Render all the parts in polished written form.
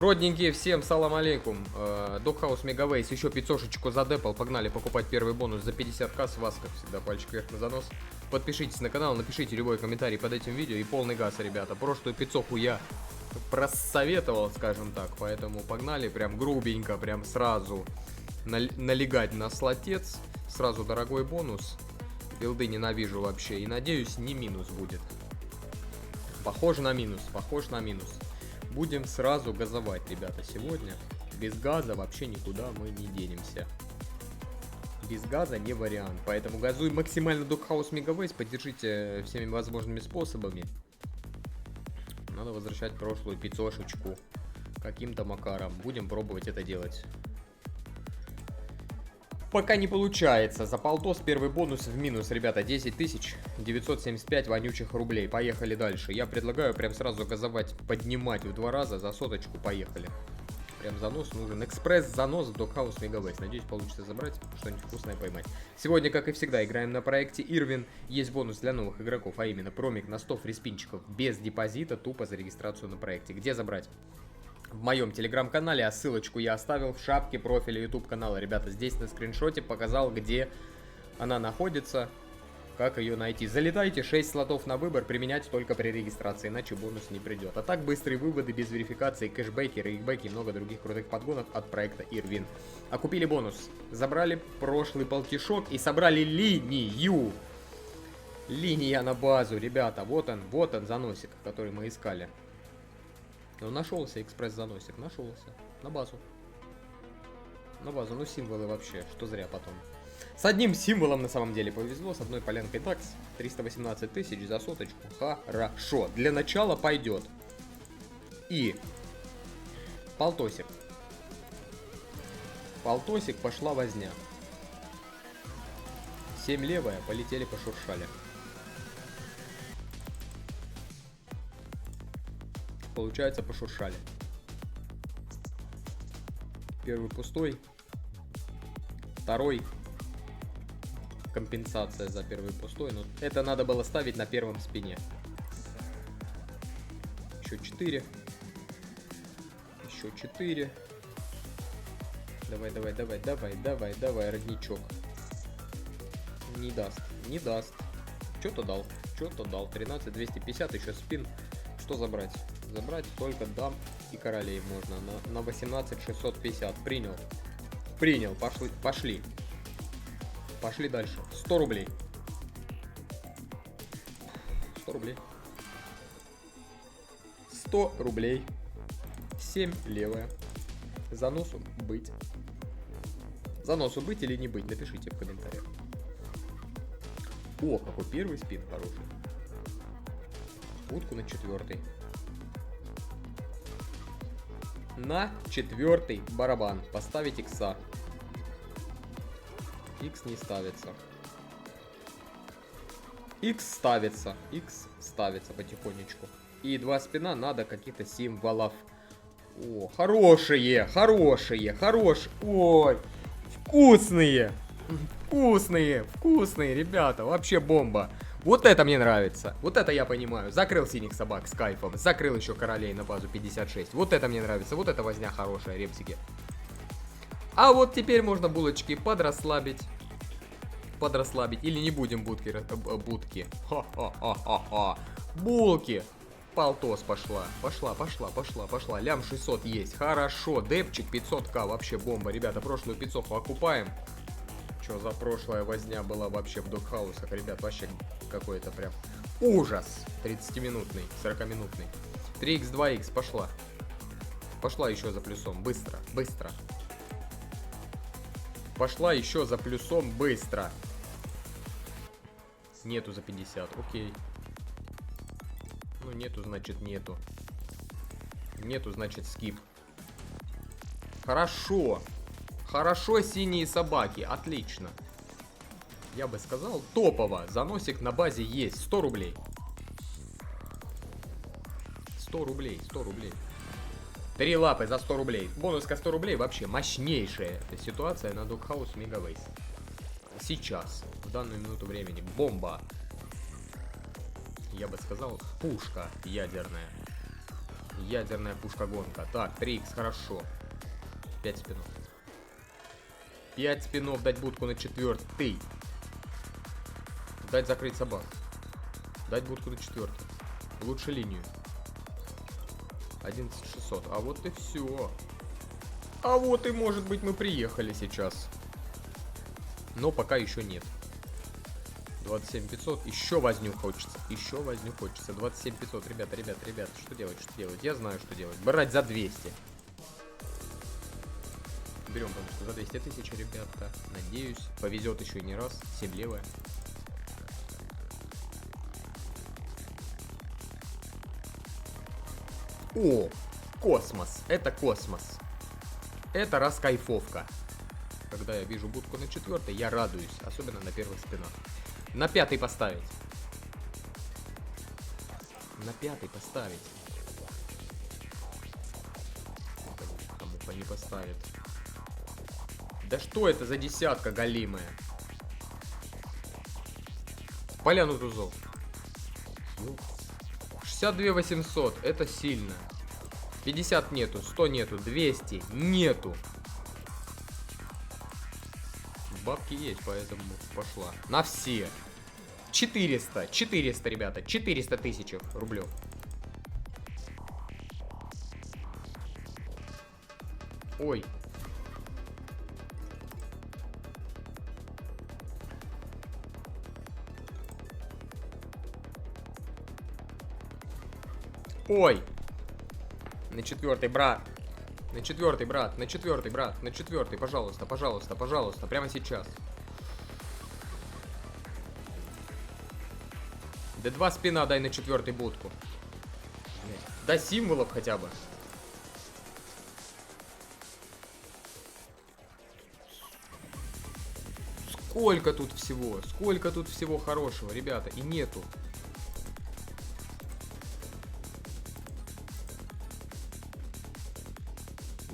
Родненькие, всем салам алейкум. Догхаус Мегавейс еще 500-шечку задепал. Погнали покупать первый бонус за 50к. С вас, как всегда, пальчик вверх на занос. Подпишитесь на канал, напишите любой комментарий под этим видео. И полный газ, ребята. Прошлую 500-ку я просоветовал, скажем так. Поэтому погнали прям грубенько, прям сразу налегать на слотец. Сразу дорогой бонус. Билды ненавижу вообще. И надеюсь, не минус будет. Похоже на минус, похож на минус. Будем сразу газовать, ребята, сегодня. Без газа вообще никуда мы не денемся. Без газа не вариант. Поэтому газуем максимально Doghouse Megaways. Поддержите всеми возможными способами. Надо возвращать прошлую 500-шечку каким-то макаром. Будем пробовать это делать. Пока не получается. За полтос первый бонус в минус, ребята. 10 975 вонючих рублей. Поехали дальше. Я предлагаю прям сразу газовать, поднимать в 2 раза за соточку. Поехали. Прям занос нужен. Экспресс-занос в Doghouse Megaways. Надеюсь, получится забрать, что-нибудь вкусное поймать. Сегодня, как и всегда, играем на проекте Irwin. Есть бонус для новых игроков, а именно промик на 100 фриспинчиков без депозита, тупо за регистрацию на проекте. Где забрать? В моем телеграм-канале, а ссылочку я оставил в шапке профиля YouTube канала. Ребята, здесь на скриншоте показал, где она находится, как ее найти. Залетайте, 6 слотов на выбор, применять только при регистрации, иначе бонус не придет. А так, быстрые выводы без верификации, кэшбэки, рейкбэки и много других крутых подгонов от проекта Irwin. А купили бонус, забрали прошлый полтишок и собрали линию. Линия на базу, ребята, вот он заносик, который мы искали. Ну, нашелся экспресс-заносик, нашелся. На базу. На базу, ну символы вообще, что зря потом. С одним символом на самом деле повезло, с одной полянкой DAX. 318 тысяч за соточку, хорошо. Для начала пойдет. И полтосик. Полтосик, пошла возня. 7 левая, полетели, пошуршали. Получается, пошуршали. Первый пустой. Второй. Компенсация за первый пустой. Но это надо было ставить на первом спине. Еще 4. Еще 4. Давай, родничок. Не даст. Что-то дал. 13 250, еще спин. Что забрать? Забрать только дам и королей можно. На 18 650. Принял. Пошли дальше. 100 рублей. 100 рублей. 7 левая. Заносу быть. Заносу быть или не быть? Напишите в комментариях. О, какой первый спин хороший. Утку на 4-й. На 4-й барабан. Поставить икса. Икс не ставится. Икс ставится потихонечку. И 2 спина надо каких-то символов. О, хорошие. Ой, вкусные, ребята. Вообще бомба. Вот это мне нравится. Вот это я понимаю. Закрыл синих собак с кайфом. Закрыл еще королей на базу 56. Вот это мне нравится. Вот это возня хорошая, репсики. А вот теперь можно булочки подрасслабить. Или не будем будки. Ха-ха-ха-ха-ха. Булки. Полтос пошла. Лям 600 есть. Хорошо. Депчик 500к. Вообще бомба. Ребята, прошлую 500 окупаем. Что за прошлая возня была вообще в догхаусах, ребят, вообще какой-то прям ужас. 30-минутный, 40-минутный. 3х, 2х, пошла еще за плюсом, быстро. Пошла еще за плюсом, быстро. Нету за 50, окей. Ну нету, значит нету. Нету, значит скип. Хорошо, синие собаки, отлично. Я бы сказал, топово. Заносик на базе есть. 100 рублей. 100 рублей. 3 лапы за 100 рублей. Бонуска 100 рублей вообще мощнейшая ситуация на Doghouse Megaways. Сейчас, в данную минуту времени. Бомба. Я бы сказал, пушка ядерная. Ядерная пушка гонка. Так, 3х, хорошо. 5 спинов. 5 спинов дать будку на 4-й. Дать закрыть собак. Дать будку на 4-й. Лучше линию. 11600. А вот и все. А вот и, может быть, мы приехали сейчас. Но пока еще нет. 27500. Еще возню хочется. Еще возню хочется. 27500. Ребята. Что делать? Я знаю, что делать. Брать за 200. Берем, конечно, за 200 тысяч, ребята. Надеюсь, повезет еще не раз. 7 левая. О, космос. Это космос. Это раскайфовка. Когда я вижу будку на 4-й, я радуюсь. Особенно на первых спинах. На 5-й поставить. На 5-й поставить. Кому-то не поставит. Да что это за десятка голимая? Поляну тузов. 62 800. Это сильно. 50 нету, 100 нету, 200 нету. Бабки есть, поэтому пошла. На все. 400, ребята. 400 тысяч рублев. Ой. Ой. На 4-й, брат. На 4-й, брат. На 4-й, брат. На 4-й, пожалуйста, пожалуйста, пожалуйста. Прямо сейчас. Д2 спина дай на 4-й будку. Дай символов хотя бы. Сколько тут всего хорошего, ребята, и нету.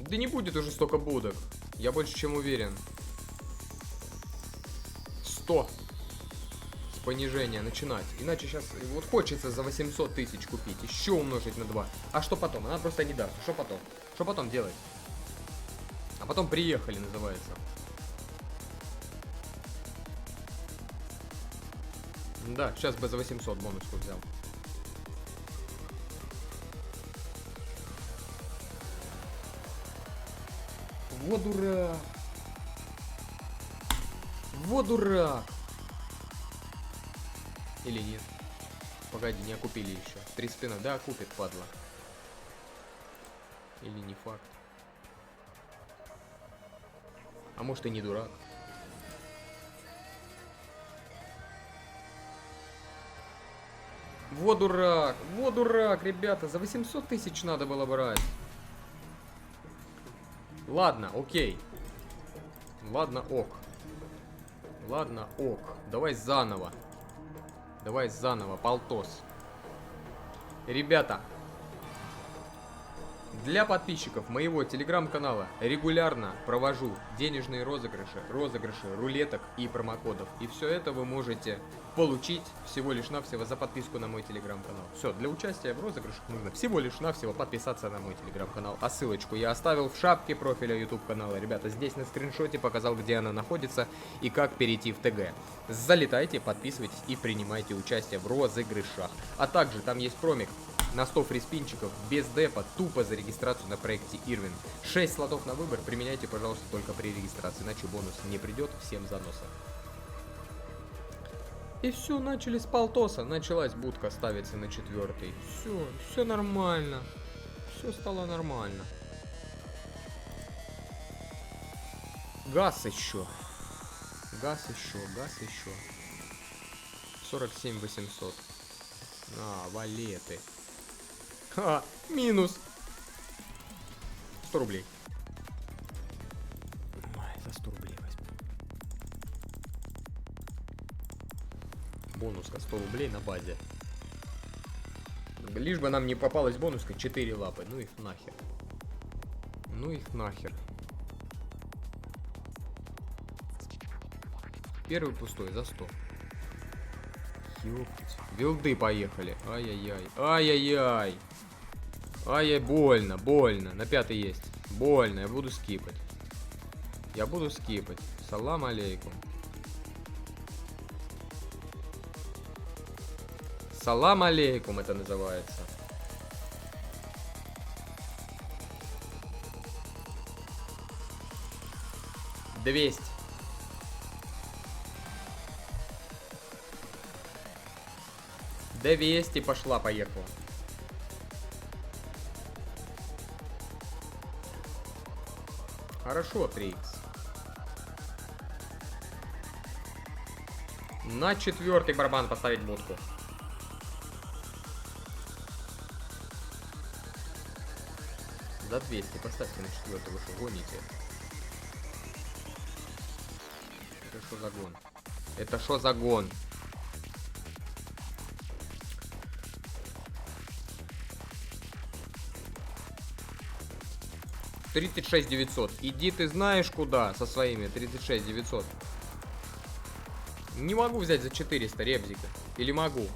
Да не будет уже столько будок. Я больше чем уверен. 100. С понижения начинать. Иначе сейчас вот хочется за 800 тысяч купить. Еще умножить на 2. А что потом? Она просто не даст. Что потом? Что потом делать? А потом приехали, называется. Да, сейчас бы за 800 бонуску взял. Вот дурак. Вот дурак. Или нет? Погоди, не окупили еще. 3 спина. Да, окупит, падла. Или не факт. А может и не дурак. Вот дурак, ребята. За 800 тысяч надо было брать. Ладно, окей. Ладно, ок. Ладно, ок. Давай заново. Полтос. Ребята. Для подписчиков моего телеграм-канала регулярно провожу денежные розыгрыши рулеток и промокодов. И все это вы можете получить всего лишь навсего за подписку на мой телеграм-канал. Все, для участия в розыгрышах нужно всего лишь навсего подписаться на мой телеграм-канал. А ссылочку я оставил в шапке профиля YouTube канала. Ребята, здесь на скриншоте показал, где она находится и как перейти в ТГ. Залетайте, подписывайтесь и принимайте участие в розыгрышах. А также там есть промик на 100 фриспинчиков без депа, тупо за регистрацию на проекте Irwin. 6 слотов на выбор, применяйте, пожалуйста, только при регистрации, иначе бонус не придет, всем заноса. И все, начали с полтоса, началась будка ставиться на 4-й. Все нормально, все стало нормально. Газ еще. 47 800. А, валеты. Ха, минус 100 рублей. Ой, за 100 рублей возьму. Бонуска 100 рублей на базе. Лишь бы нам не попалась бонуска 4 лапы. Ну их нахер. Первый пустой за 100. Ёптать. Билды поехали. Ай-яй-яй. Ай, больно, больно. На пятый есть. Больно, я буду скипать. Я буду скипать. Салам алейкум. Салам алейкум это называется. $200. 200 пошла, поехала. Хорошо, 3х. На четвертый барабан поставить будку. За 200 поставьте на четвертый, вы что, гоните? Это что за гон? Это что за гон? $36 900. Иди ты знаешь куда со своими 36 900. Не могу взять за 400 ребзика. Или могу?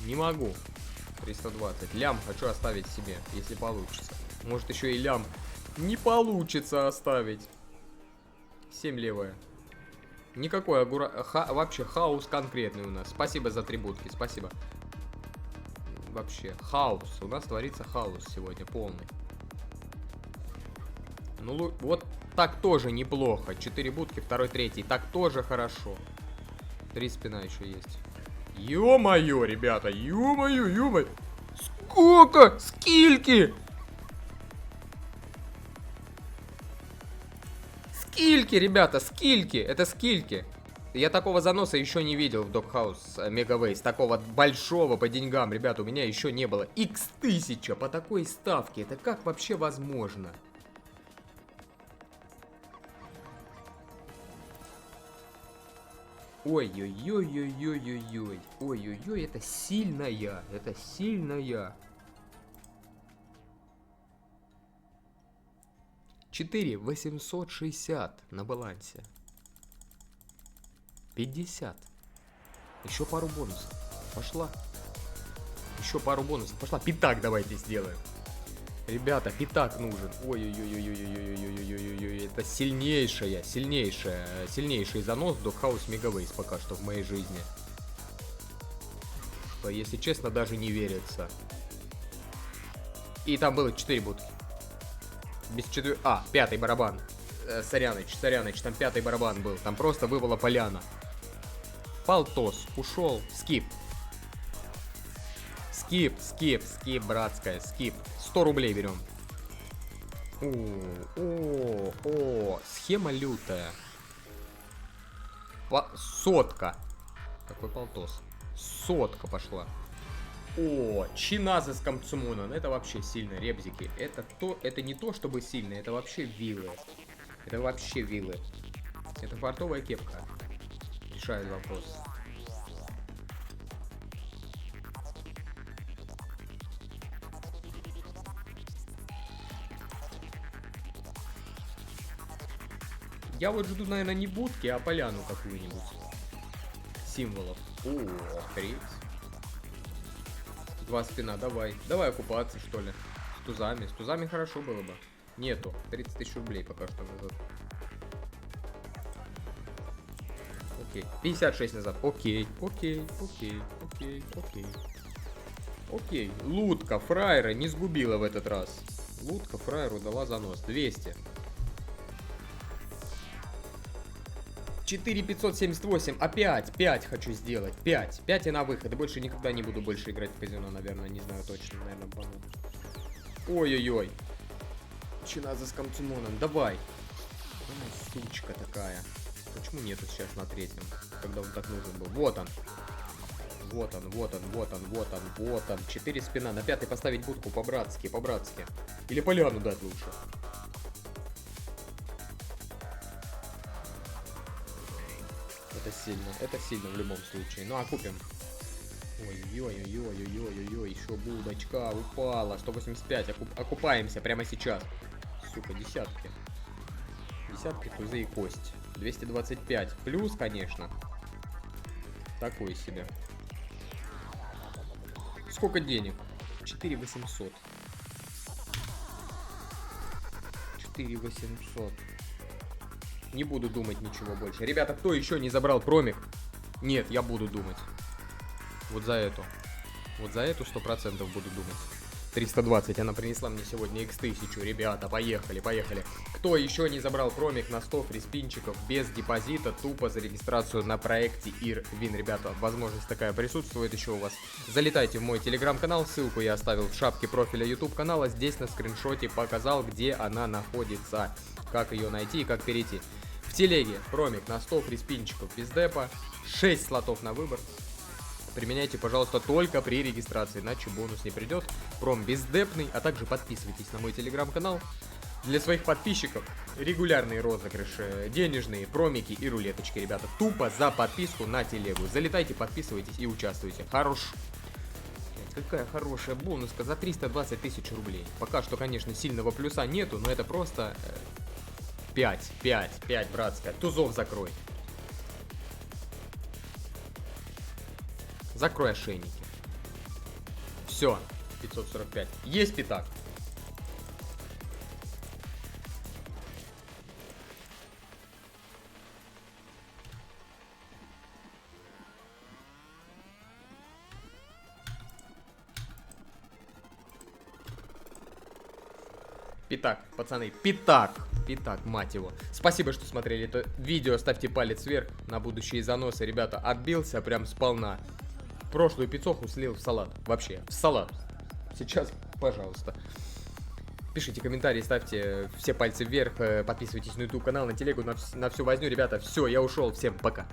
Не могу. 320. Лям хочу оставить себе, если получится. Может еще и лям не получится оставить. 7 левая. Никакой вообще хаос конкретный у нас. Спасибо за трибутки, спасибо. Вообще, хаос. У нас творится хаос сегодня полный. Ну, вот так тоже неплохо. 4 будки, второй, третий. Так тоже хорошо. 3 спина еще есть. Ё-моё, ребята, ё-моё, ё-моё. Сколько? Скильки? Скильки, ребята, скильки. Это скильки. Я такого заноса еще не видел в Doghouse Megaways. Такого большого по деньгам, ребята, у меня еще не было. X1000 по такой ставке. Это как вообще возможно? Ой-ой-ой-ой-ой-ой-ой. Ой-ой-ой, это сильная. Это сильная. 4860 на балансе. 50. Еще пару бонусов. Пошла. Еще пару бонусов. Пошла. Пятак давайте сделаем. Ребята, пятак нужен. Ой-ой-ой-ой-ой-ой-ой-ой-ой-ой-ой. Это сильнейший занос в Doghouse Megaways пока что в моей жизни. Что, если честно, даже не верится. И там было 4 будки. Без 4... А, пятый барабан. Соряныч, там пятый барабан был. Там просто вывала поляна. Полтос, ушел. Скип. Скип, братская, скип. 100 рублей берем. О, схема лютая. Сотка. Какой полтос? Сотка пошла. О, чиназы с Камцумуном. Это вообще сильно, ребзики. Это не то, чтобы сильно, это вообще вилы. Это вообще вилы. Это фартовая кепка. Решает вопрос. Я вот жду, наверное, не будки, а поляну какую-нибудь. Символов. О, охренеть. 2 спина, давай. Давай окупаться, что ли. С тузами. С тузами хорошо было бы. Нету. 30 000 рублей пока что назад. Окей. 56 назад. Окей. Окей. Лутка фраера не сгубила в этот раз. Лутка фраеру дала занос. 200. 4578. Опять 5 хочу сделать. 5 и на выход. И больше никогда не буду больше играть в казино, наверное. Не знаю точно, наверное, по-моему. Ой-ой-ой. Чиназа с Камцумоном. Давай. Ой, сучка такая. Почему нету сейчас на третьем, когда он так нужен был? Вот он. 4 спина. На пятый поставить будку по-братски. Или поляну дать лучше. Это сильно в любом случае. Ну, а купим. Ой-ой-ой-ой-ой-ой-ой, еще будочка упала. 185, окупаемся прямо сейчас. Сука, десятки. Десятки, тузы и кость. 225. Плюс, конечно. Такой себе. Сколько денег? 4800. 4800. Не буду думать ничего больше. Ребята, кто еще не забрал промик? Нет, я буду думать. Вот за эту. Вот за эту 100% буду думать. 320 она принесла мне сегодня x1000. Ребята, поехали, поехали. Кто еще не забрал промик на 100 фриспинчиков без депозита, тупо за регистрацию на проекте Irwin. Ребята, возможность такая присутствует еще у вас. Залетайте в мой телеграм-канал, ссылку я оставил в шапке профиля YouTube канала. Здесь на скриншоте показал, где она находится, как ее найти и как перейти. В телеге промик на 100 фриспинчиков без депа, 6 слотов на выбор. Применяйте, пожалуйста, только при регистрации, иначе бонус не придет. Пром бездепный, а также подписывайтесь на мой телеграм-канал. Для своих подписчиков регулярные розыгрыши, денежные, промики и рулеточки, ребята. Тупо за подписку на телегу. Залетайте, подписывайтесь и участвуйте. Какая хорошая бонуска за 320 тысяч рублей. Пока что, конечно, сильного плюса нету, но это просто 5, братская. Тузов закрой. Закрой ошейники. Все, 545. Есть пятак. Пятак, пацаны, пятак. Пятак, мать его. Спасибо, что смотрели это видео. Ставьте палец вверх на будущие заносы. Ребята, отбился прям сполна. Прошлую пиццоху слил в салат. Вообще, в салат. Сейчас, пожалуйста. Пишите комментарии, ставьте все пальцы вверх. Подписывайтесь на YouTube канал, на телегу, на всю возню. Ребята, все, я ушел. Всем пока.